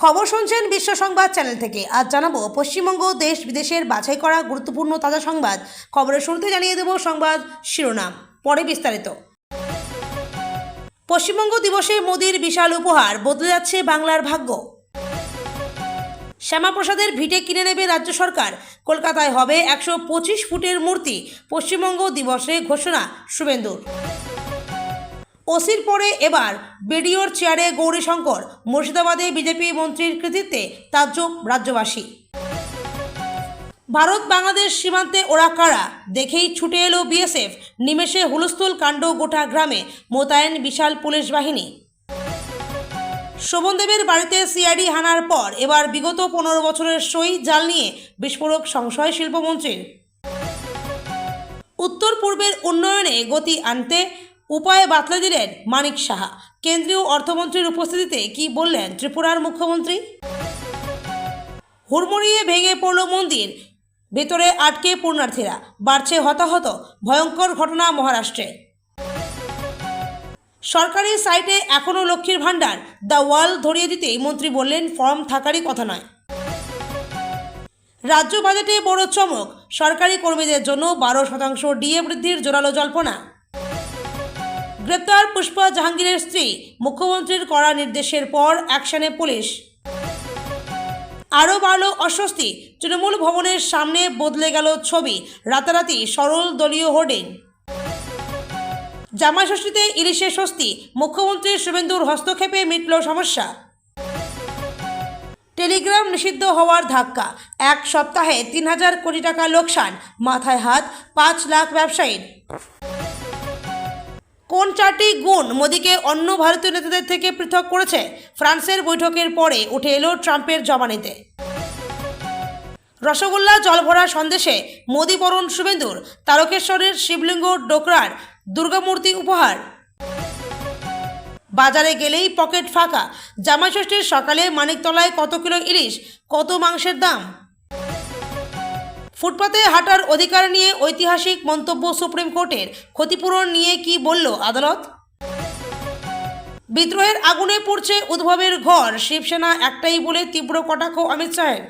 খবর শুনছেন বিশ্ব সংবাদ চ্যানেল থেকে। আজ জানাবো পশ্চিমবঙ্গ দেশ বিদেশের বাছাই করা গুরুত্বপূর্ণ তাজা সংবাদ। খবরের শুরুতে জানিয়ে দেব সংবাদ শিরোনাম, পরে বিস্তারিত। পশ্চিমবঙ্গ দিবসে মোদির বিশাল উপহার, বদলে যাচ্ছে বাংলার ভাগ্য। শ্যামাপ্রসাদের ভিটে কিনে নেবে রাজ্য সরকার। কলকাতায় হবে 125 ফুটের মূর্তি। পশ্চিমবঙ্গ দিবসে ঘোষণা শুভেন্দুর। ওসির পরে এবার বিডিওর চেয়ারে গৌরীশঙ্কর। মুর্শিদাবাদে বিজেপি মন্ত্রীর কৃতিত্বে তাজ্জব রাজ্যবাসী। ভারত বাংলাদেশ সীমান্তে ওরা কারা, দেখেই ছুটে এলো বিএসএফ। নিমেষে হুলস্থুল কাণ্ড, গোটা গ্রামে মোতায়েন বিশাল পুলিশ বাহিনী। শোভনদেবের বাড়িতে সিআইডি হানার পর এবার বিগত 15 বছরের সই জাল নিয়ে বিস্ফোরক সংশয় শিল্পমন্ত্রীর। উত্তর পূর্বের উন্নয়নে গতি আনতে উপায় বাতলে দিলেন মানিক সাহা। কেন্দ্রীয় অর্থমন্ত্রীর উপস্থিতিতে কি বললেন ত্রিপুরার মুখ্যমন্ত্রী। হুড়মুড়িয়ে ভেঙে পড়ল মন্দির, ভেতরে আটকে পুণ্যার্থীরা। বাড়ছে হতাহত, ভয়ঙ্কর ঘটনা মহারাষ্ট্রে। সরকারি সাইটে এখনও লক্ষ্মীর ভাণ্ডার, দ্য ওয়াল ধরিয়ে দিতেই মন্ত্রী বললেন ফর্ম থাকারই কথা নয়। রাজ্য বাজেটে বড় চমক, সরকারি কর্মীদের জন্য 12% ডিএ বৃদ্ধির জোরালো জল্পনা। গ্রেপ্তার পুষ্পা জাহাঙ্গীরের স্ত্রী, মুখ্যমন্ত্রীর কড়া নির্দেশের পর অ্যাকশনে পুলিশ। আরও বাড়ল অস্বস্তি, তৃণমূল ভবনের সামনে বদলে গেল ছবি, রাতারাতি সরল দলীয় হোর্ডিং। জামাইষষ্ঠীতে ইলিশে স্বস্তি, মুখ্যমন্ত্রী শুভেন্দুর হস্তক্ষেপে মিটল সমস্যা। টেলিগ্রাম নিষিদ্ধ হওয়ার ধাক্কা, এক সপ্তাহে 3000 কোটি টাকা লোকসান, মাথায় হাত 5 লাখ ব্যবসায়ীর। কোন 4টি গুণ মোদিকে অন্য ভারতীয় নেতাদের থেকে পৃথক করেছে? ফ্রান্সের বৈঠকের পরে উঠে এলো ট্রাম্পের জবানিতে। রসগোল্লা জলভরা সন্দেশে মোদি বরণ শুভেন্দুর, তারকেশ্বরের শিবলিঙ্গ ডোকরার দুর্গামূর্তি উপহার। বাজারে গেলেই পকেট ফাঁকা, জামাইষষ্ঠীর সকালে মানিকতলায় কত কিলো ইলিশ, কত মাংসের দাম। ফুটপাতে হাঁটার অধিকার নিয়ে ঐতিহাসিক মন্তব্য সুপ্রিম কোর্টের, ক্ষতিপূরণ নিয়ে কি বলল আদালত। বিদ্রোহের আগুনে পুড়ছে উদ্ভবের ঘর, শিবসেনা একটাই বলে তীব্র কটাক্ষ অমিত শাহের।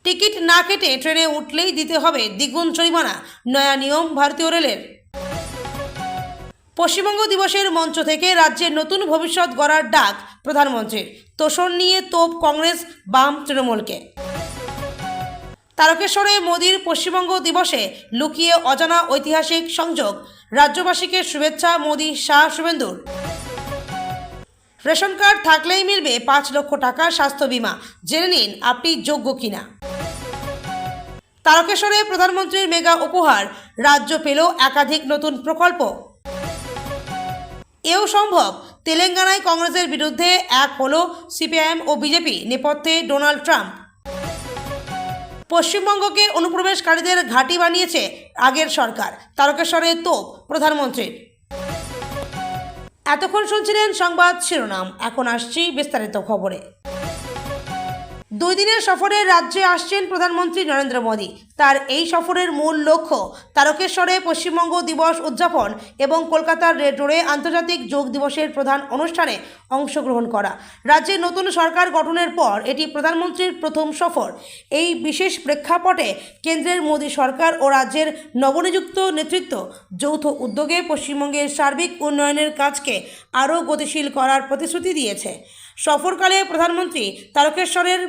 টিকিট না কেটে ট্রেনে উঠলেই দিতে হবে দ্বিগুণ জরিমানা, নয়া নিয়ম ভারতীয় রেলের। পশ্চিমবঙ্গ দিবসের মঞ্চ থেকে রাজ্যের নতুন ভবিষ্যৎ গড়ার ডাক প্রধানমন্ত্রীর। তোষণ নিয়ে তোপ কংগ্রেস, বাম, তৃণমূলকে। তারকেশ্বরে মোদির পশ্চিমবঙ্গ দিবসে লুকিয়ে অজানা ঐতিহাসিক সংযোগ, রাজ্যবাসীকে শুভেচ্ছা মোদি শাহ শুভেন্দুর। রেশন কার্ড থাকলেই মিলবে 5 লক্ষ টাকা স্বাস্থ্য বীমা, জেনে নিন আপনি যোগ্য কিনা। তারকেশ্বরে প্রধানমন্ত্রীর মেগা উপহার, রাজ্য পেল একাধিক নতুন প্রকল্প। এও সম্ভব, তেলেঙ্গানায় কংগ্রেসের বিরুদ্ধে এক হলো সিপিআইএম ও বিজেপি, নেপথ্যে ডোনাল্ড ট্রাম্প। পশ্চিমবঙ্গকে অনুপ্রবেশকারীদের ঘাঁটি বানিয়েছে আগের সরকার, তারকেশ্বরে তোপ প্রধানমন্ত্রীর। এতক্ষণ শুনছিলেন সংবাদ শিরোনাম, এখন আসছি বিস্তারিত খবরে। 2 দিনের সফরে রাজ্যে আসছেন প্রধানমন্ত্রী নরেন্দ্র মোদী। তার এই সফরের মূল লক্ষ্য তারকেশ্বরে পশ্চিমবঙ্গ দিবস উদযাপন এবং কলকাতার রেড রোডে আন্তর্জাতিক যোগ দিবসের প্রধান অনুষ্ঠানে অংশগ্রহণ করা। রাজ্যে নতুন সরকার গঠনের পর এটি প্রধানমন্ত্রীর প্রথম সফর। এই বিশেষ প্রেক্ষাপটে কেন্দ্রের মোদী সরকার ও রাজ্যের নবনিযুক্ত নেতৃত্ব যৌথ উদ্যোগে পশ্চিমবঙ্গের সার্বিক উন্নয়নের কাজকে আরও গতিশীল করার প্রতিশ্রুতি দিয়েছে। সফরকালে প্রধানমন্ত্রী তারকেশ্বরের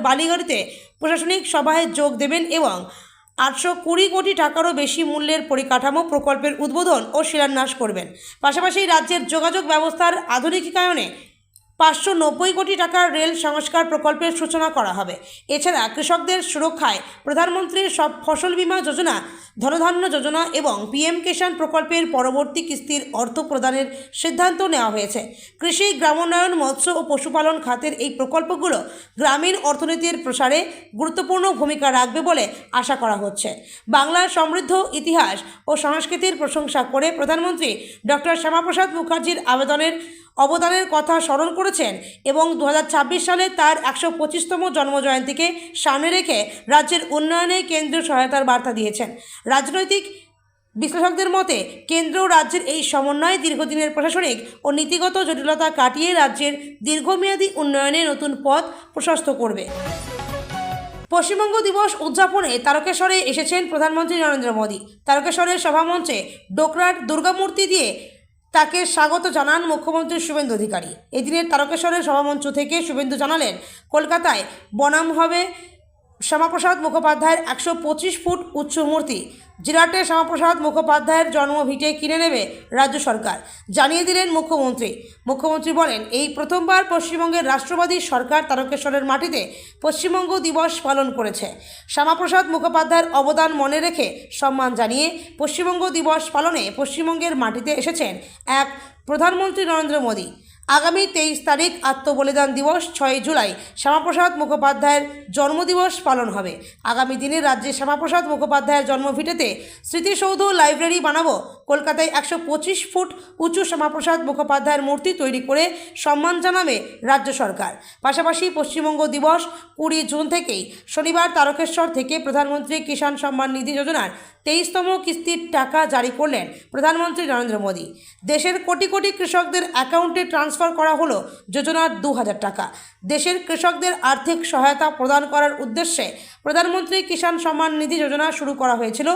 বালিগড়িতে প্রশাসনিক সভায় যোগ দেবেন এবং 820 কোটি টাকারও বেশি মূল্যের পরিকাঠামো প্রকল্পের উদ্বোধন ও শিলান্যাস করবেন। পাশাপাশি রাজ্যের যোগাযোগ ব্যবস্থার আধুনিকায়নে 590 কোটি টাকার রেল সংস্কার প্রকল্পের সূচনা করা হবে। এছাড়া কৃষকদের সুরক্ষায় প্রধানমন্ত্রীর সব ফসল বীমা যোজনা, ধনধান্য যোজনা এবং পিএম কিষাণ প্রকল্পের পরবর্তী কিস্তির অর্থ প্রদানের সিদ্ধান্ত নেওয়া হয়েছে। কৃষি, গ্রামোন্নয়ন, মৎস্য ও পশুপালন খাতের এই প্রকল্পগুলো গ্রামীণ অর্থনীতির প্রসারে গুরুত্বপূর্ণ ভূমিকা রাখবে বলে আশা করা হচ্ছে। বাংলার সমৃদ্ধ ইতিহাস ও সংস্কৃতির প্রশংসা করে প্রধানমন্ত্রী ডক্টর শ্যামাপ্রসাদ মুখার্জির অবদানের কথা স্মরণ করেছেন এবং 2026 সালে তার 125তম জন্মজয়ন্তীকে সামনে রেখে রাজ্যের উন্নয়নে কেন্দ্রীয় সহায়তার বার্তা দিয়েছেন। রাজনৈতিক বিশ্লেষকদের মতে কেন্দ্র ও রাজ্যের এই সমন্বয় দীর্ঘদিনের প্রশাসনিক ও নীতিগত জটিলতা কাটিয়ে রাজ্যের দীর্ঘমেয়াদী উন্নয়নে নতুন পথ প্রশস্ত করবে। পশ্চিমবঙ্গ দিবস উদযাপনে তারকেশ্বরে এসেছেন প্রধানমন্ত্রী নরেন্দ্র মোদী। তারকেশ্বরের সভামঞ্চে ডোকরার দুর্গামূর্তি দিয়ে তাকে স্বাগত জানান মুখ্যমন্ত্রী শুভেন্দু অধিকারী। এদিনের তারকেশ্বরের সভামঞ্চ থেকে শুভেন্দু জানালেন, কলকাতায় বনাম হবে শ্যামাপ্রসাদ মুখোপাধ্যায়ের 125 ফুট উচ্চ মূর্তি। জিরাটে শ্যামাপ্রসাদ মুখোপাধ্যায়ের জন্মভিটে কিনে নেবে রাজ্য সরকার, জানিয়ে দিলেন মুখ্যমন্ত্রী বলেন, এই প্রথমবার পশ্চিমবঙ্গের রাষ্ট্রবাদী সরকার তারকেশ্বরের মাটিতে পশ্চিমবঙ্গ দিবস পালন করেছে। শ্যামাপ্রসাদ মুখোপাধ্যায়ের অবদান মনে রেখে সম্মান জানিয়ে পশ্চিমবঙ্গ দিবস পালনে পশ্চিমবঙ্গের মাটিতে এসেছেন এক প্রধানমন্ত্রী নরেন্দ্র মোদী। আগামী 23 তারিখ আত্মবলিদান দিবস, 6 জুলাই শ্যামাপ্রসাদ মুখোপাধ্যায়ের জন্মদিবস পালন হবে। আগামী দিনে রাজ্যে শ্যামাপ্রসাদ মুখোপাধ্যায়ের জন্মভিটেতে স্মৃতিসৌধ লাইব্রেরি বানাবো। কলকাতায় 125 ফুট উঁচু শ্যামাপ্রসাদ মুখোপাধ্যায়ের মূর্তি তৈরি করে সম্মান জানাবে রাজ্য সরকার। পাশাপাশি পশ্চিমবঙ্গ দিবস 20 জুন থেকেই শনিবার তারকেশ্বর থেকে প্রধানমন্ত্রী কিষাণ সম্মান নিধি যোজনার 23তম কিস্তির টাকা জারি করলেন প্রধানমন্ত্রী নরেন্দ্র মোদী। দেশের কোটি কোটি কৃষকদের অ্যাকাউন্টে ট্রান্সফার করা হলো যোজনার 2000 টাকা। দেশের কৃষকদের আর্থিক সহায়তা প্রদান করার উদ্দেশ্যে প্রধানমন্ত্রী কিষাণ সম্মান নিধি যোজনা শুরু করা হয়েছিল।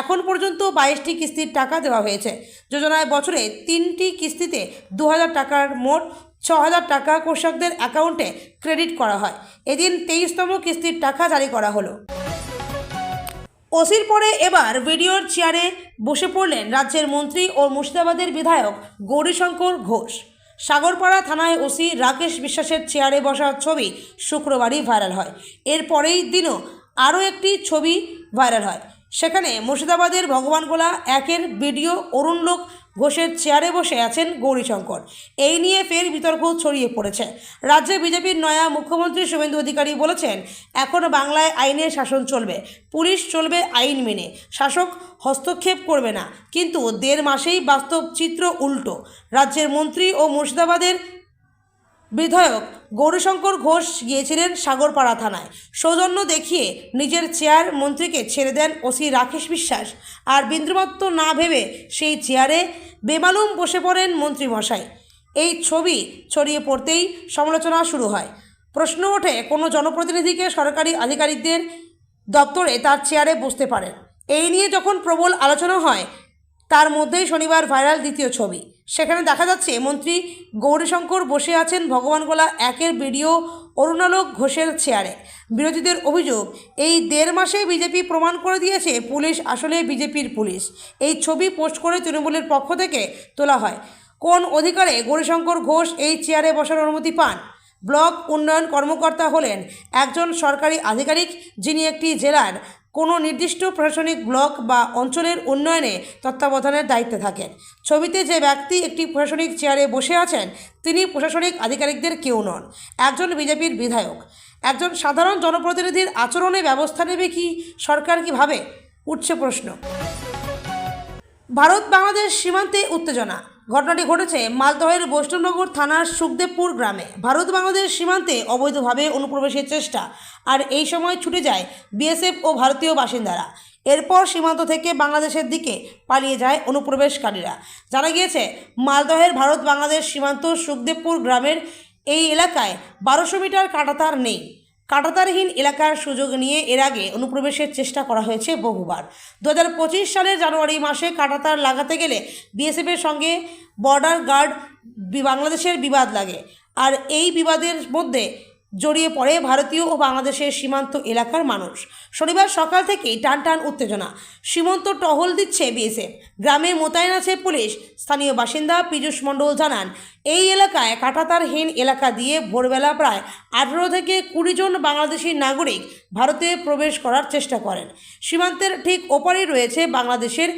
এখন পর্যন্ত 22টি কিস্তির টাকা দেওয়া হয়েছে। যোজনায় বছরে 3টি কিস্তিতে 2000 টাকার মোট 6000 টাকা কৃষকদের অ্যাকাউন্টে ক্রেডিট করা হয়। এদিন 23তম কিস্তির টাকা জারি করা হলো। ওসির পরে এবার ভিডিওর চেয়ারে বসে পড়লেন রাজ্যের মন্ত্রী ও মুর্শিদাবাদের বিধায়ক গৌরীশঙ্কর ঘোষ। সাগরপাড়া থানায় ওসি রাকেশ বিশ্বাসের চেয়ারে বসার ছবি শুক্রবারই ভাইরাল হয়। এর পরেই দিনও আরও একটি ছবি ভাইরাল হয়। সেখানে মুর্শিদাবাদের ভগবানগোলা 1-এর বিডিও অরুণলোক ঘোষের চেয়ারে বসে আছেন গৌরীশঙ্কর। এই নিয়ে ফের বিতর্ক ছড়িয়ে পড়েছে। রাজ্যে বিজেপির নয়া মুখ্যমন্ত্রী শুভেন্দু অধিকারী বলেছেন, এখন বাংলায় আইনের শাসন চলবে, পুলিশ চলবে আইন মেনে, শাসক হস্তক্ষেপ করবে না। কিন্তু 1.5 মাসেই বাস্তব চিত্র উল্টো। রাজ্যের মন্ত্রী ও মুর্শিদাবাদের বিধায়ক গৌরীশঙ্কর ঘোষ গিয়েছিলেন সাগরপাড়া থানায়। সৌজন্য দেখিয়ে নিজের চেয়ার মন্ত্রীকে ছেড়ে দেন ওসি রাকেশ বিশ্বাস। আর বিন্দুমাত্র না ভেবে সেই চেয়ারে বেমালুম বসে পড়েন মন্ত্রীমশাই। এই ছবি ছড়িয়ে পড়তেই সমালোচনা শুরু হয়। প্রশ্ন ওঠে, কোনো জনপ্রতিনিধিকে সরকারি আধিকারিকদের দপ্তরে তার চেয়ারে বসতে পারেন? এই নিয়ে যখন প্রবল আলোচনা হয়, তার মধ্যেই শনিবার ভাইরাল দ্বিতীয় ছবি। সেখানে দেখা যাচ্ছে মন্ত্রী গৌরীশঙ্কর বসে আছেন ভগবানগোলা 1-এর বিডিও অরুণালোক ঘোষের চেয়ারে। বিরোধীদের অভিযোগ, এই 1.5 মাসে বিজেপি প্রমাণ করে দিয়েছে পুলিশ আসলে বিজেপির পুলিশ। এই ছবি পোস্ট করে তৃণমূলের পক্ষ থেকে তোলা হয়। কোন অধিকারে গৌরীশঙ্কর ঘোষ এই চেয়ারে বসার অনুমতি পান? ব্লক উন্নয়ন কর্মকর্তা হলেন একজন সরকারি আধিকারিক, যিনি একটি জেলার কোনো নির্দিষ্ট প্রশাসনিক ব্লক বা অঞ্চলের উন্নয়নে তত্ত্বাবধানের দায়িত্বে থাকেন। ছবিতে যে ব্যক্তি একটি প্রশাসনিক চেয়ারে বসে আছেন, তিনি প্রশাসনিক আধিকারিকদের কেউ নন, একজন বিজেপির বিধায়ক। একজন সাধারণ জনপ্রতিনিধির আচরণে ব্যবস্থা নেবে কি সরকার, কিভাবে উঠছে প্রশ্ন। ভারত বাংলাদেশ সীমান্তে উত্তেজনা। ঘটনাটি ঘটেছে মালদহের বৈষ্ণবনগর থানার সুখদেবপুর গ্রামে। ভারত বাংলাদেশ সীমান্তে অবৈধভাবে অনুপ্রবেশের চেষ্টা, আর এই সময় ছুটে যায় বিএসএফ ও ভারতীয় বাসিন্দারা। এরপর সীমান্ত থেকে বাংলাদেশের দিকে পালিয়ে যায় অনুপ্রবেশকারীরা। জানা গিয়েছে, মালদহের ভারত বাংলাদেশ সীমান্ত সুখদেবপুর গ্রামের এই এলাকায় 1200 মিটার কাঁটাতার নেই। কাঁটাতারহীন এলাকার সুযোগ নিয়ে এর আগে অনুপ্রবেশের চেষ্টা করা হয়েছে বহুবার। 2025 সালের জানুয়ারি মাসে কাঁটাতার লাগাতে গেলে বিএসএফের সঙ্গে বর্ডার গার্ড বাংলাদেশের বিবাদ লাগে, আর এই বিবাদের মধ্যে জড়িয়ে পড়ে ভারতীয় ও বাংলাদেশের সীমান্ত এলাকার মানুষ। শনিবার সকাল থেকেই টানটান উত্তেজনা। সীমান্ত টহল দিচ্ছে বিএসএফ, গ্রামে মোতায়েন আছে পুলিশ। স্থানীয় বাসিন্দা পীযূষ মণ্ডল জানান, এই এলাকায় কাঁটাতারহীন এলাকা দিয়ে ভোরবেলা প্রায় 18 থেকে 20 জন বাংলাদেশি নাগরিক ভারতে প্রবেশ করার চেষ্টা করেন। সীমান্তের ঠিক ওপারেই রয়েছে বাংলাদেশের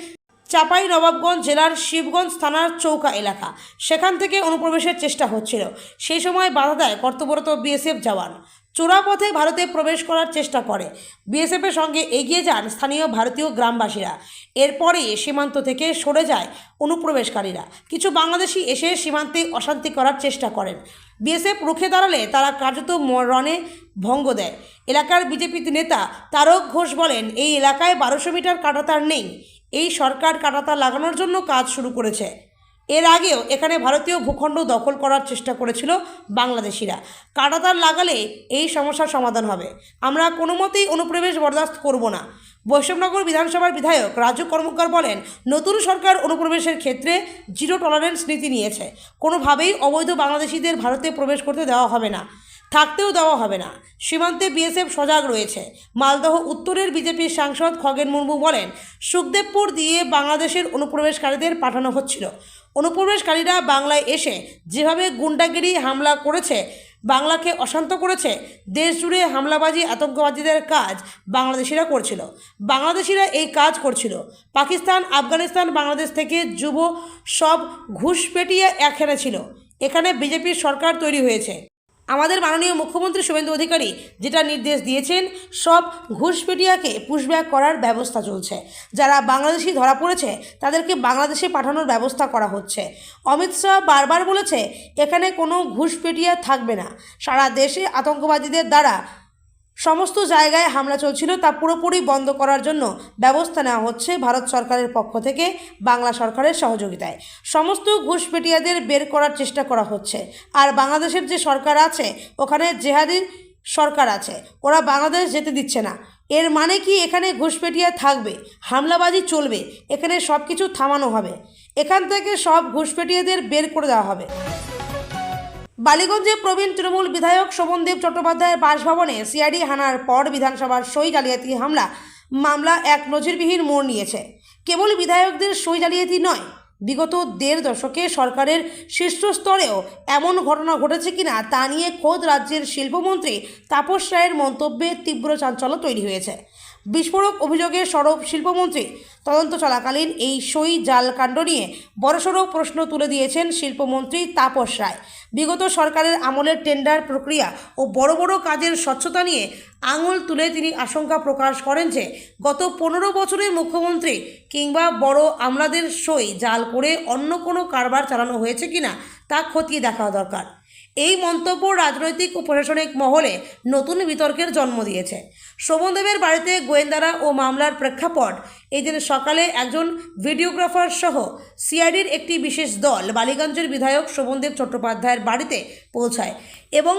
চাঁপাইনবাবগঞ্জ জেলার শিবগঞ্জ থানার চৌকা এলাকা। সেখান থেকে অনুপ্রবেশের চেষ্টা হচ্ছিল। সেই সময় বাধা দেয় কর্তব্যরত বিএসএফ জওয়ান। চোরা পথে ভারতে প্রবেশ করার চেষ্টা করে। বিএসএফের সঙ্গে এগিয়ে যান স্থানীয় ভারতীয় গ্রামবাসীরা। এরপরেই সীমান্ত থেকে সরে যায় অনুপ্রবেশকারীরা। কিছু বাংলাদেশি এসে সীমান্তে অশান্তি করার চেষ্টা করেন। বিএসএফ রুখে দাঁড়ালে তারা কার্যত রণে ভঙ্গ দেয়। এলাকার বিজেপি নেতা তারক ঘোষ বলেন, এই এলাকায় 1200 মিটার কাঁটাতার নেই। এই সরকার কাঁটাতার লাগানোর জন্য কাজ শুরু করেছে। এর আগেও এখানে ভারতীয় ভূখণ্ড দখল করার চেষ্টা করেছিল বাংলাদেশিরা। কাঁটাতার লাগালে এই সমস্যার সমাধান হবে। আমরা কোনো মতেই অনুপ্রবেশ বরদাস্ত করব না। বৈষ্ণবনগর বিধানসভার বিধায়ক রাজু কর্মকার বলেন, নতুন সরকার অনুপ্রবেশের ক্ষেত্রে জিরো টলারেন্স নীতি নিয়েছে। কোনোভাবেই অবৈধ বাংলাদেশিদের ভারতে প্রবেশ করতে দেওয়া হবে না, থাকতেও দেওয়া হবে না। সীমান্তে বিএসএফ সজাগ রয়েছে। মালদহ উত্তরের বিজেপির সাংসদ খগেন মুর্মু বলেন, সুখদেবপুর দিয়ে বাংলাদেশের অনুপ্রবেশকারীদের পাঠানো হচ্ছিল। অনুপ্রবেশকারীরা বাংলায় এসে যেভাবে গুন্ডাগিরি হামলা করেছে, বাংলাকে অশান্ত করেছে, দেশ জুড়ে হামলাবাজি আতঙ্কবাদীদের কাজ বাংলাদেশিরা করছিল। বাংলাদেশিরা এই কাজ করছিল। পাকিস্তান, আফগানিস্তান, বাংলাদেশ থেকে যুব সব ঘুষপেটিয়া এখানে ছিল। এখানে বিজেপির সরকার তৈরি হয়েছে। আমাদের মাননীয় মুখ্যমন্ত্রী শুভেন্দু অধিকারী যেটা নির্দেশ দিয়েছেন, সব ঘুষপেটিয়াকে পুশব্যাক করার ব্যবস্থা চলছে। যারা বাংলাদেশি ধরা পড়েছে তাদেরকে বাংলাদেশে পাঠানোর ব্যবস্থা করা হচ্ছে। অমিত শাহ বারবার বলেছে এখানে কোনো ঘুষপেটিয়া থাকবে না। সারা দেশে আতঙ্কবাদীদের দ্বারা সমস্ত জায়গায় হামলা চলছিল, তা পুরোপুরি বন্ধ করার জন্য ব্যবস্থা নেওয়া হচ্ছে ভারত সরকারের পক্ষ থেকে বাংলা সরকারের সহযোগিতায়। সমস্ত ঘুষপেটিয়াদের বের করার চেষ্টা করা হচ্ছে। আর বাংলাদেশের যে সরকার আছে, ওখানে জেহাদি সরকার আছে, ওরা বাংলাদেশ যেতে দিচ্ছে না। এর মানে কি এখানে ঘুষপেটিয়া থাকবে, হামলাবাজি চলবে, এখানে সব কিছু থামানো হবে। এখান থেকে সব ঘুষপেটিয়াদের বের করে দেওয়া হবে। বালিগঞ্জে প্রবীণ তৃণমূল বিধায়ক শোভনদেব চট্টোপাধ্যায়ের বাসভবনে সিআইডি হানার পর বিধানসভার সই জালিয়াতি মামলা এক নজিরবিহীন মোড় নিয়েছে। কেবল বিধায়কদের সই জালিয়াতি নয়, বিগত 1.5 দশকে সরকারের শীর্ষ স্তরেও এমন ঘটনা ঘটেছে কিনা তা নিয়ে খোদ রাজ্যের শিল্পমন্ত্রী তাপস রায়ের মন্তব্যে তীব্র চাঞ্চল্য তৈরি হয়েছে। বিস্ফোরক অভিযোগে সরব শিল্পমন্ত্রী তদন্ত চলাকালীন এই সই জাল কাণ্ড নিয়ে বড়সড় প্রশ্ন তুলে দিয়েছেন শিল্পমন্ত্রী তাপস রায়। বিগত সরকারের আমলের টেন্ডার প্রক্রিয়া ও বড় বড় কাজের স্বচ্ছতা নিয়ে আঙুল তুলে তিনি আশঙ্কা প্রকাশ করেন যে গত 15 বছরে মুখ্যমন্ত্রী কিংবা বড় আমলাদের সই জাল করে অন্য কোনো কারবার চালানো হয়েছে কিনা তা খতিয়ে দেখা দরকার। এই মন্তব্য রাজনৈতিক ও প্রশাসনিক মহলে নতুন বিতর্কের জন্ম দিয়েছে। শোভনদেবের বাড়িতে গোয়েন্দারা ও মামলার প্রেক্ষাপট, এই দিন সকালে একজন ভিডিওগ্রাফার সহ সিআইডির একটি বিশেষ দল বালিগঞ্জের বিধায়ক শোভনদেব চট্টোপাধ্যায়ের বাড়িতে পৌঁছায় এবং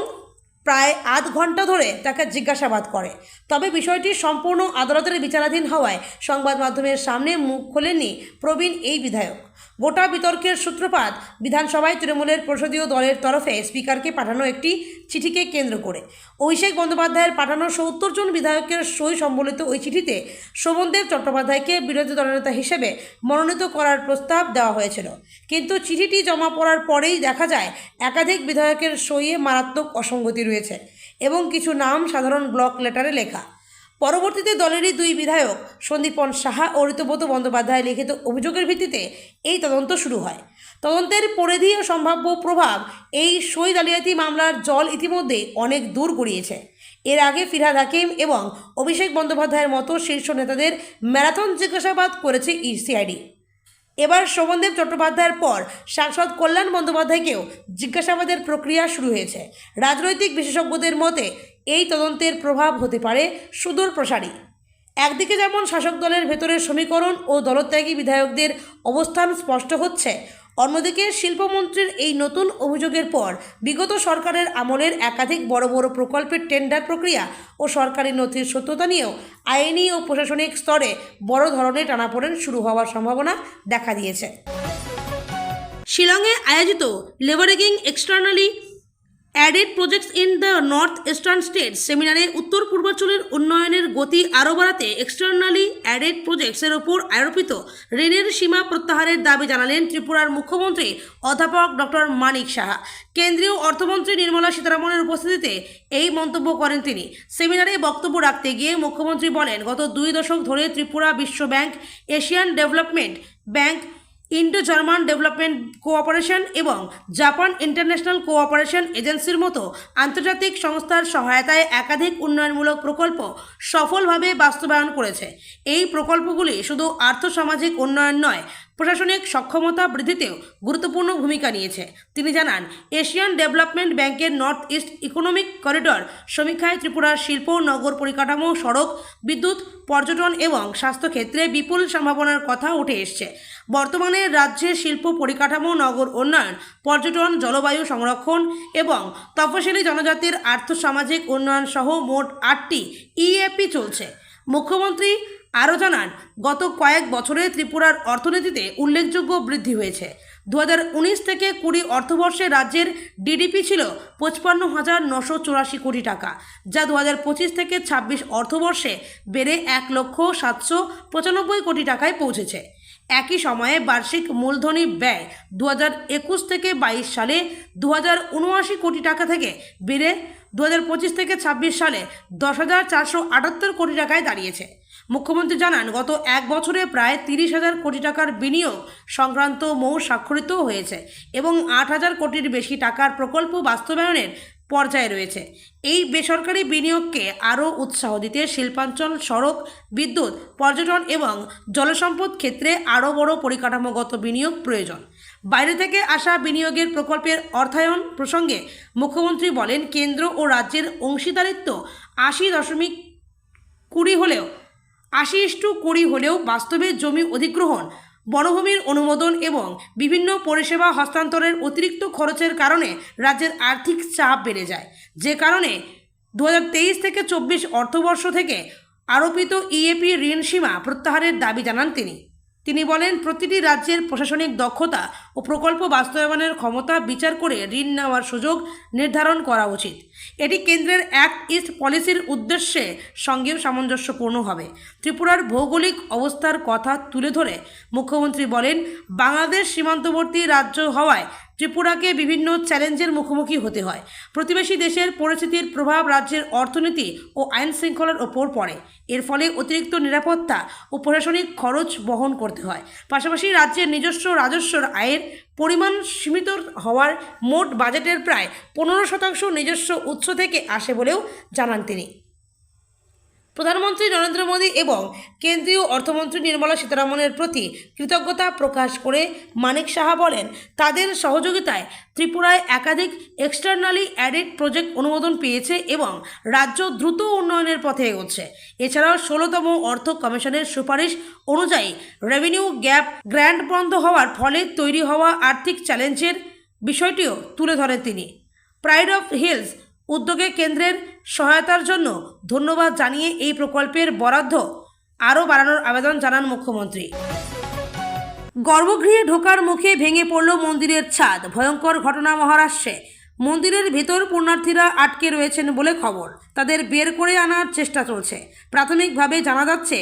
প্রায় আধ ঘন্টা ধরে তাকে জিজ্ঞাসাবাদ করে। তবে বিষয়টি সম্পূর্ণ আদালতের বিচারাধীন হওয়ায় সংবাদ মাধ্যমের সামনে মুখ খোলেননি প্রবীণ এই বিধায়ক। গোটা বিতর্কের সূত্রপাত বিধানসভায় তৃণমূলের সংসদীয় দলের তরফে স্পিকারকে পাঠানো একটি চিঠিকে কেন্দ্র করে। অভিষেক বন্দ্যোপাধ্যায়ের পাঠানো 70 জন বিধায়কের সই সম্বলিত ওই চিঠিতে শোভনদেব চট্টোপাধ্যায়কে বিরোধী দলনেতা হিসেবে মনোনীত করার প্রস্তাব দেওয়া হয়েছিল। কিন্তু চিঠিটি জমা পড়ার পরেই দেখা যায় একাধিক বিধায়কের সইয়ে মারাত্মক অসঙ্গতি রয়েছে এবং কিছু নাম সাধারণ ব্লক লেটারে লেখা। পরবর্তীতে দলেরই 2 বিধায়ক সন্দীপন সাহা ও ঋতব্রত বন্দ্যোপাধ্যায় লিখিত অভিযোগের ভিত্তিতে এই তদন্ত শুরু হয়। তদন্তের পরিধি ও সম্ভাব্য প্রভাব এই সই জালিয়াতি মামলার জল ইতিমধ্যে অনেক দূর গড়িয়েছে। এর আগে ফিরহাদ হাকিম এবং অভিষেক বন্দ্যোপাধ্যায়ের মতো শীর্ষ নেতাদের ম্যারাথন জিজ্ঞাসাবাদ করেছে সিআইডি। এবার শোভনদেব চট্টোপাধ্যায়ের পর সাংসদ কল্যাণ বন্দ্যোপাধ্যায়কেও জিজ্ঞাসাবাদের প্রক্রিয়া শুরু হয়েছে। রাজনৈতিক বিশেষজ্ঞদের মতে এই তদন্তের প্রভাব হতে পারে সুদূর প্রসারী। একদিকে যেমন শাসক দলের ভেতরের সমীকরণ ও দলত্যাগী বিধায়কদের অবস্থান স্পষ্ট হচ্ছে, অন্যদিকে শিল্পমন্ত্রীর এই নতুন অভিযোগের পর বিগত সরকারের আমলের একাধিক বড় বড় প্রকল্পের টেন্ডার প্রক্রিয়া ও সরকারি নথির সত্যতা নিয়েও আইনি ও প্রশাসনিক স্তরে বড় ধরনের টানাপোড়েন শুরু হওয়ার সম্ভাবনা দেখা দিয়েছে। শিলংয়ে আয়োজিত leveraging externally added projects in the north eastern states সেমিনারে উত্তর পূর্বাঞ্চলের উন্নয়নের গতি আরও বাড়াতে এক্সটার্নালি অ্যাডেড প্রজেক্টসের ওপর আরোপিত ঋণের সীমা প্রত্যাহারের দাবি জানালেন ত্রিপুরার মুখ্যমন্ত্রী অধ্যাপক ডক্টর মানিক সাহা। কেন্দ্রীয় অর্থমন্ত্রী নির্মলা সীতারামনের উপস্থিতিতে এই মন্তব্য করেন তিনি। সেমিনারে বক্তব্য রাখতে গিয়ে মুখ্যমন্ত্রী বলেন, গত 2 দশক ধরে ত্রিপুরা বিশ্ব bank, Asian development bank, Indo German development cooperation এবং জাপান ইন্টারন্যাশনাল কোঅপারেশন এজেন্সির মতো আন্তর্জাতিক সংস্থার সহায়তায় একাধিক উন্নয়নমূলক প্রকল্প সফলভাবে বাস্তবায়ন করেছে। এই প্রকল্পগুলি শুধু আর্থসামাজিক উন্নয়ন নয়, প্রশাসনিক সক্ষমতা বৃদ্ধিতেও গুরুত্বপূর্ণ ভূমিকা নিয়েছে। তিনি জানান, এশিয়ান ডেভেলপমেন্ট ব্যাংকের নর্থ ইস্ট ইকোনমিক করিডর সমীক্ষায় ত্রিপুরার শিল্প, নগর পরিকাঠামো, সড়ক, বিদ্যুৎ, পর্যটন এবং স্বাস্থ্য ক্ষেত্রে বিপুল সম্ভাবনার কথা উঠে এসেছে। বর্তমানে রাজ্যের শিল্প পরিকাঠামো, নগর উন্নয়ন, পর্যটন, জলবায়ু সংরক্ষণ এবং তফসিলি জনজাতির আর্থসামাজিক উন্নয়ন সহ মোট 8টি ইএপি চলছে। মুখ্যমন্ত্রী আরও জানান, গত কয়েক বছরে ত্রিপুরার অর্থনীতিতে উল্লেখযোগ্য বৃদ্ধি হয়েছে। 2019 থেকে 20 অর্থবর্ষে রাজ্যের ডিডিপি ছিল 55,984 কোটি টাকা, যা 2025 থেকে 26 অর্থবর্ষে বেড়ে 1,795 কোটি টাকায় পৌঁছেছে। একই সময়ে বার্ষিক মূলধনী ব্যয় 2021 থেকে 22 সালে 2079 কোটি টাকা থেকে বেড়ে 2025 থেকে 26 সালে 10,478 কোটি টাকায় দাঁড়িয়েছে। মুখ্যমন্ত্রী জানান, গত এক বছরে প্রায় 30,000 কোটি টাকার বিনিয়োগ সংক্রান্ত মৌ স্বাক্ষরিত হয়েছে এবং 8,000 কোটির বেশি টাকার প্রকল্প বাস্তবায়নের পর্যায়ে রয়েছে। এই বেসরকারি বিনিয়োগকে আরও উৎসাহ দিতে শিল্পাঞ্চল, সড়ক, বিদ্যুৎ, পর্যটন এবং জলসম্পদ ক্ষেত্রে আরও বড় পরিকাঠামোগত বিনিয়োগ প্রয়োজন। বাইরে থেকে আসা বিনিয়োগের প্রকল্পের অর্থায়ন প্রসঙ্গে মুখ্যমন্ত্রী বলেন, কেন্দ্র ও রাজ্যের অংশীদারিত্ব 80:20 হলেও বাস্তবে জমি অধিগ্রহণ, বনভূমির অনুমোদন এবং বিভিন্ন পরিষেবা হস্তান্তরের অতিরিক্ত খরচের কারণে রাজ্যের আর্থিক চাপ বেড়ে যায়, যে কারণে 2023 থেকে 24 অর্থবর্ষ থেকে আরোপিত ইএপি ঋণ সীমা প্রত্যাহারের দাবি জানান তিনি বলেন, প্রতিটি রাজ্যের প্রশাসনিক দক্ষতা ও প্রকল্প বাস্তবায়নের ক্ষমতা বিচার করে ঋণ নেওয়ার সুযোগ নির্ধারণ করা উচিত। এটি কেন্দ্রের অ্যাক্ট ইস্ট পলিসির উদ্দেশ্যে সঙ্গেও সামঞ্জস্যপূর্ণ হবে। ত্রিপুরার ভৌগোলিক অবস্থার কথা তুলে ধরে মুখ্যমন্ত্রী বলেন, বাংলাদেশ সীমান্তবর্তী রাজ্য হওয়ায় ত্রিপুরাকে বিভিন্ন চ্যালেঞ্জের মুখোমুখি হতে হয়। প্রতিবেশী দেশের পরিস্থিতির প্রভাব রাজ্যের অর্থনীতি ও আইন শৃঙ্খলার ওপর পড়ে। এর ফলে অতিরিক্ত নিরাপত্তা ও প্রশাসনিক খরচ বহন করতে হয়। পাশাপাশি রাজ্যের নিজস্ব রাজস্ব আয়ের পরিমাণ সীমিত হওয়ার মোট বাজেটের প্রায় 15% নিজস্ব উৎস থেকে আসে বলেও জানান তিনি। প্রধানমন্ত্রী নরেন্দ্র মোদী এবং কেন্দ্রীয় অর্থমন্ত্রী নির্মলা সীতারামনের প্রতি কৃতজ্ঞতা প্রকাশ করে মানিক সাহা বলেন, তাদের সহযোগিতায় ত্রিপুরায় একাধিক এক্সটার্নালি অ্যাডেড প্রজেক্ট অনুমোদন পেয়েছে এবং রাজ্য দ্রুত উন্নয়নের পথে এগোচ্ছে। এছাড়াও 16তম অর্থ কমিশনের সুপারিশ অনুযায়ী রেভিনিউ গ্র্যান্ট বন্ধ হওয়ার ফলে তৈরি হওয়া আর্থিক চ্যালেঞ্জের বিষয়টিও তুলে ধরেন তিনি। প্রাইড অফ হিলস উদ্যোগে কেন্দ্রের সহায়তার জন্য ধন্যবাদ জানিয়ে এই প্রকল্পের বরাদ্দ আরও বাড়ানোর আবেদন জানান মুখ্যমন্ত্রী। গর্ভগৃহে ঢোকার মুখে ভেঙে পড়ল মন্দিরের ছাদ, ভয়ঙ্কর ঘটনা মহারাষ্ট্রে। মন্দিরের ভেতর পুণ্যার্থীরা আটকে রয়েছেন বলে খবর, তাদের বের করে আনার চেষ্টা চলছে। প্রাথমিকভাবে জানা যাচ্ছে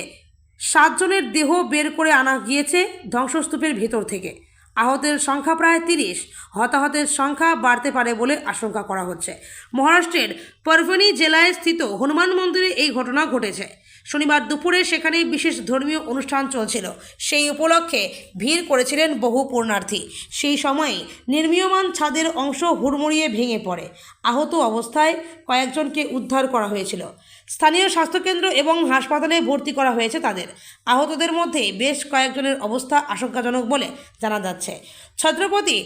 7 জনের দেহ বের করে আনা গিয়েছে ধ্বংসস্তূপের ভেতর থেকে। আহতের সংখ্যা প্রায় 30, হতাহতের সংখ্যা বাড়তে পারে বলে আশঙ্কা করা হচ্ছে। মহারাষ্ট্রের পারভনি জেলায় স্থিত হনুমান মন্দিরে এই ঘটনা ঘটেছে। শনিবার দুপুরে সেখানে বিশেষ ধর্মীয় অনুষ্ঠান চলছিল। সেই উপলক্ষে ভিড় করেছিলেন বহু পুণ্যার্থী। সেই সময়ে নির্মীয়মান ছাদের অংশ হুড়মুড়িয়ে ভেঙে পড়ে। আহত অবস্থায় কয়েকজনকে উদ্ধার করা হয়েছিল। স্থানীয় স্বাস্থ্যকেন্দ্র এবং হাসপাতালে ভর্তি করা হয়েছে তাদের। আহতদের মধ্যে বেশ কয়েকজনের অবস্থা আশঙ্কাজনক বলে জানা যাচ্ছে। ছত্রপতি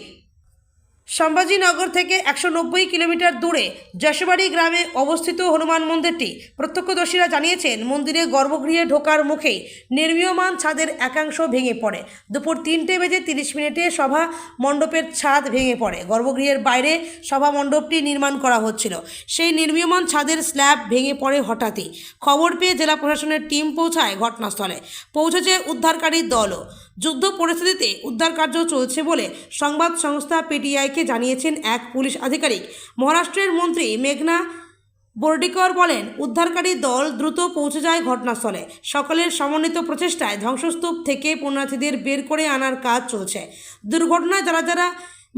সম্ভাজিনগর থেকে 190 কিলোমিটার দূরে যশবাড়ি গ্রামে অবস্থিত হনুমান মন্দিরটি প্রত্যক্ষদর্শীরা জানিয়েছেন, মন্দিরে গর্ভগৃহে ঢোকার মুখেই নির্মীয়মান ছাদের একাংশ ভেঙে পড়ে। দুপুর 3:30 সভা মণ্ডপের ছাদ ভেঙে পড়ে। গর্ভগৃহের বাইরে সভা মণ্ডপটি নির্মাণ করা হচ্ছিল। সেই নির্মীয়মান ছাদের স্ল্যাব ভেঙে পড়ে হঠাৎই। খবর পেয়ে জেলা প্রশাসনের টিম পৌঁছায় ঘটনাস্থলে। পৌঁছেছে উদ্ধারকারী দলও। যুদ্ধ পরিস্থিতিতে উদ্ধার কার্য চলছে বলে সংবাদ সংস্থা পিটিআইকে জানিয়েছেন এক পুলিশ আধিকারিক। মহারাষ্ট্রের মন্ত্রী মেঘনা বর্ডিকর বলেন, উদ্ধারকারী দল দ্রুত পৌঁছে যায় ঘটনাস্থলে। সকলের সমন্বিত প্রচেষ্টায় ধ্বংসস্তূপ থেকে পুণ্যার্থীদের বের করে আনার কাজ চলছে। দুর্ঘটনায় যারা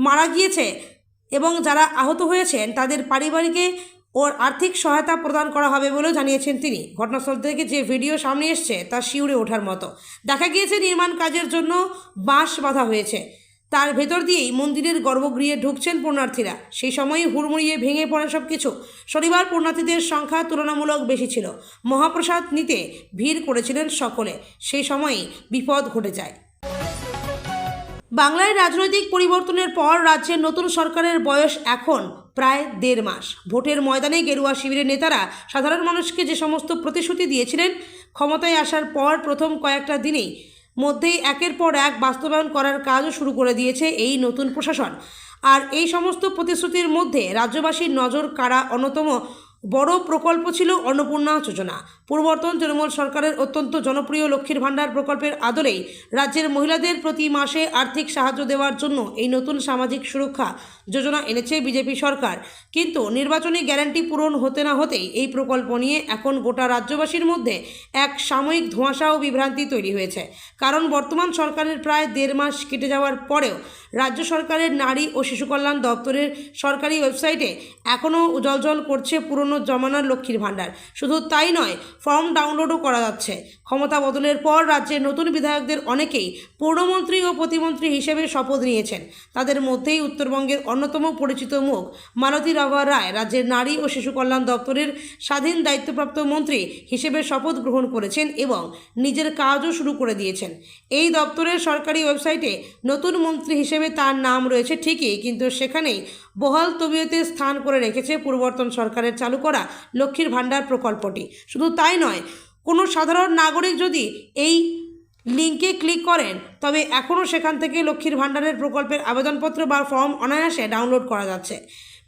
মারা গিয়েছে এবং যারা আহত হয়েছেন তাদের পরিবারকে ও আর্থিক সহায়তা প্রদান করা হবে বলেও জানিয়েছেন তিনি। ঘটনাস্থল থেকে যে ভিডিও সামনে এসছে তা শিউরে ওঠার মতো। দেখা গিয়েছে নির্মাণ কাজের জন্য বাঁশ বাঁধা হয়েছে, তার ভেতর দিয়েই মন্দিরের গর্ভগৃহে ঢুকছেন পুণ্যার্থীরা। সেই সময়ই হুড়মুড়িয়ে ভেঙে পড়ে সব কিছু। শনিবার পুণ্যার্থীদের সংখ্যা তুলনামূলক বেশি ছিল। মহাপ্রসাদ নিতে ভিড় করেছিলেন সকলে। সেই সময়ই বিপদ ঘটে যায়। বাংলায় রাজনৈতিক পরিবর্তনের পর রাজ্যের নতুন সরকারের বয়স এখন প্রায় 1.5 মাস। ভোটের ময়দানে গেরুয়া শিবিরের নেতারা সাধারণ মানুষকে যে সমস্ত প্রতিশ্রুতি দিয়েছিলেন, ক্ষমতায় আসার পর প্রথম কয়েকটা দিনেই মধ্যেই একের পর এক বাস্তবায়ন করার কাজও শুরু করে দিয়েছে এই নতুন প্রশাসন। আর এই সমস্ত প্রতিশ্রুতির মধ্যে রাজ্যবাসীর নজর কাড়া অন্যতম বড় প্রকল্প ছিল অন্নপূর্ণা যোজনা। পূর্ববর্তন তৃণমূল সরকারের অত্যন্ত জনপ্রিয় লক্ষ্মীর ভাণ্ডার প্রকল্পের আদলেই রাজ্যের মহিলাদের প্রতি মাসে আর্থিক সাহায্য দেওয়ার জন্য এই নতুন সামাজিক সুরক্ষা যোজনা এনেছে বিজেপি সরকার। কিন্তু নির্বাচনী গ্যারান্টি পূরণ হতে না হতেই এই প্রকল্প নিয়ে এখন গোটা রাজ্যবাসীর মধ্যে এক সাময়িক ধোঁয়াশা ও বিভ্রান্তি তৈরি হয়েছে। কারণ বর্তমান সরকারের প্রায় 1.5 মাস কেটে যাওয়ার পরেও রাজ্য সরকারের নারী ও শিশু কল্যাণ দপ্তরের সরকারি ওয়েবসাইটে এখনও উজ্জ্বল করছে পুরনো জমানার লক্ষ্মীর ভাণ্ডার। শুধু তাই নয়, ফর্ম ডাউনলোডও করা যাচ্ছে। ক্ষমতা বদলের পর রাজ্যের নতুন বিধায়কদের অনেকেই পূর্ণমন্ত্রী ও প্রতিমন্ত্রী হিসেবে শপথ নিয়েছেন। তাদের মধ্যেই উত্তরবঙ্গের অন্যতম পরিচিত মুখ মালতী রায় রাজ্যের নারী ও শিশু কল্যাণ দপ্তরের স্বাধীন দায়িত্বপ্রাপ্ত মন্ত্রী হিসেবে শপথ গ্রহণ করেছেন এবং নিজের কাজও শুরু করে দিয়েছেন। এই দপ্তরের সরকারি ওয়েবসাইটে নতুন মন্ত্রী হিসেবে তার নাম রয়েছে ঠিকই, কিন্তু সেখানেই বহাল তবিয়তে স্থান করে রেখেছে পূর্ববর্তন সরকারের চালু করা লক্ষ্মীর ভাণ্ডার প্রকল্পটি। শুধু তাই নয়, কোনো সাধারণ নাগরিক যদি এই লিঙ্কে ক্লিক করেন তবে এখনও সেখান থেকে লক্ষ্মীর ভাণ্ডারের প্রকল্পের আবেদনপত্র বা ফর্ম অনায়াসে ডাউনলোড করা যাচ্ছে।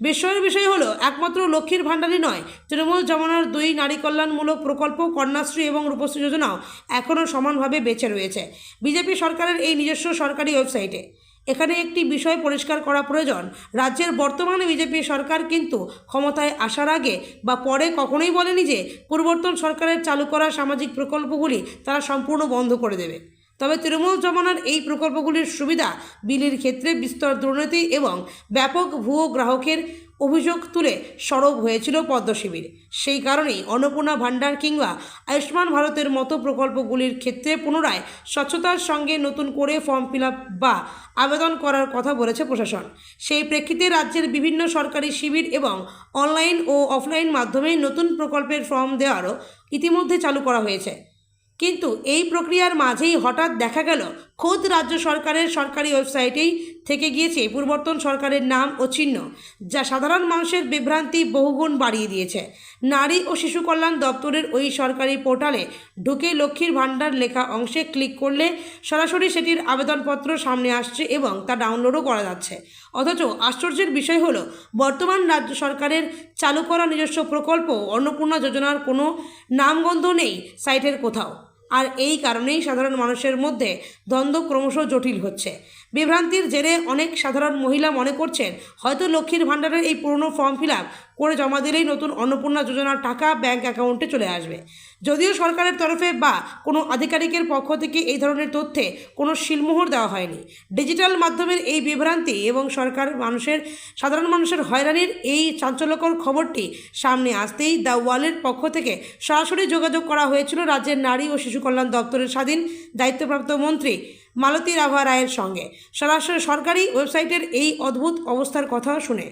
বিস্ময়ের বিষয় হলো, একমাত্র লক্ষ্মীর ভাণ্ডারই নয়, তৃণমূল জমানার 2 নারী কল্যাণমূলক প্রকল্প কন্যাশ্রী এবং রূপশ্রী যোজনাও এখনও সমানভাবে বেঁচে রয়েছে বিজেপি সরকারের এই নিজস্ব সরকারি ওয়েবসাইটে। এখানে একটি বিষয় পরিষ্কার করা প্রয়োজন, রাজ্যের বর্তমানে বিজেপি সরকার কিন্তু ক্ষমতায় আসার আগে বা পরে কখনোই বলেনি যে পূর্ববর্তন সরকারের চালু করা সামাজিক প্রকল্পগুলি তারা সম্পূর্ণ বন্ধ করে দেবে। তবে তৃণমূল জমানার এই প্রকল্পগুলির সুবিধা বিলির ক্ষেত্রে বিস্তর দুর্নীতি এবং ব্যাপক ভুয়ো গ্রাহকের অভিযোগ তুলে সরব হয়েছিল পদ্ম শিবির। সেই কারণেই অন্নপূর্ণা ভাণ্ডার কিংবা আয়ুষ্মান ভারতের মতো প্রকল্পগুলির ক্ষেত্রে পুনরায় স্বচ্ছতার সঙ্গে নতুন করে ফর্ম ফিল আপ বা আবেদন করার কথা বলেছে প্রশাসন। সেই প্রেক্ষিতে রাজ্যের বিভিন্ন সরকারি শিবির এবং অনলাইন ও অফলাইন মাধ্যমে নতুন প্রকল্পের ফর্ম দেওয়ারও ইতিমধ্যে চালু করা হয়েছে। কিন্তু এই প্রক্রিয়ার মাঝেই হঠাৎ দেখা গেল খোদ রাজ্য সরকারের সরকারি ওয়েবসাইটেই থেকে গিয়েছে পূর্ববর্তন সরকারের নাম ও চিহ্ন, যা সাধারণ মানুষের বিভ্রান্তি বহুগুণ বাড়িয়ে দিয়েছে। নারী ও শিশু কল্যাণ দপ্তরের ওই সরকারি পোর্টালে ঢুকে লক্ষ্মীর ভাণ্ডার লেখা অংশে ক্লিক করলে সরাসরি সেটির আবেদনপত্র সামনে আসছে এবং তা ডাউনলোডও করা যাচ্ছে। অথচ আশ্চর্যের বিষয় হলো, বর্তমান রাজ্য সরকারের চালু করা নিজস্ব প্রকল্প অন্নপূর্ণা যোজনার কোনো নামগন্ধ নেই সাইটের কোথাও। আর এই কারণেই সাধারণ মানুষের মধ্যে দ্বন্দ্ব ক্রমশ জটিল হচ্ছে। বিভ্রান্তির জেরে অনেক সাধারণ মহিলা মনে করছেন হয়তো লক্ষ্মীর ভাণ্ডারের এই পুরনো ফর্ম ফিল আপ করে জমা দিলেই নতুন অন্নপূর্ণা যোজনার টাকা ব্যাংক অ্যাকাউন্টে চলে আসবে। যদিও সরকারের তরফে বা কোনো আধিকারিকের পক্ষ থেকে এই ধরনের তথ্যে কোনো শিলমোহর দেওয়া হয়নি। ডিজিটাল মাধ্যমের এই বিভ্রান্তি এবং সাধারণ মানুষের হয়রানির এই চাঞ্চল্যকর খবরটি সামনে আসতেই দ্য ওয়ালের পক্ষ থেকে সরাসরি যোগাযোগ করা হয়েছিল রাজ্যের নারী ও শিশু কল্যাণ দপ্তরের স্বাধীন দায়িত্বপ্রাপ্ত মন্ত্রী মালতী রায়ের সঙ্গে। সরাসরি সরকারি ওয়েবসাইটের এই অদ্ভুত অবস্থার কথা শুনে